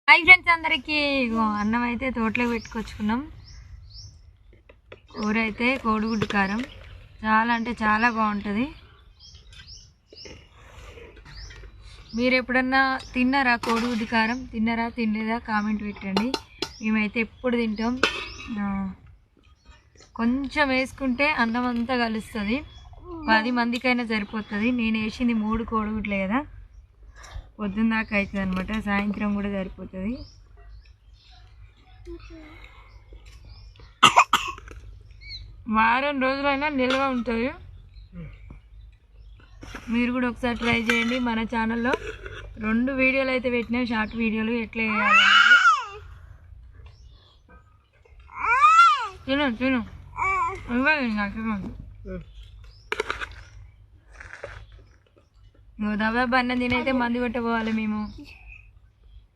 Hi friends అందరికీ, అన్నం అయితే తోటలో పెట్టుకొచ్చుకున్నాం. కూర అయితే కోడిగుడ్డు కారం, చాలా అంటే చాలా బాగుంటుంది. మీరు ఎప్పుడన్నా తిన్నారా కోడిగుడ్డు కారం? తిన్నారా తినలేదా కామెంట్ పెట్టండి. మేమైతే ఎప్పుడు తింటాం. కొంచెం వేసుకుంటే అన్నం అంతా కలుస్తుంది. 10 మందికైనా సరిపోతుంది. నేను వేసింది 3 కోడిగుడ్లే కదా, పొద్దున్న దాకా అవుతుంది అనమాట. సాయంత్రం కూడా సరిపోతుంది. వారం రోజులైనా నిల్వ ఉంటుంది. మీరు కూడా ఒకసారి ట్రై చేయండి. మన ఛానల్లో 2 వీడియోలు అయితే పెట్టినా, షార్ట్ వీడియోలు ఎట్లా వేయాలి. తిను తిను ఇవ్వాలి నాకు ఇవ్వండి. నువ్వు దబాబా అన్నం తినైతే మందు కొట్టపోవాలి మేము.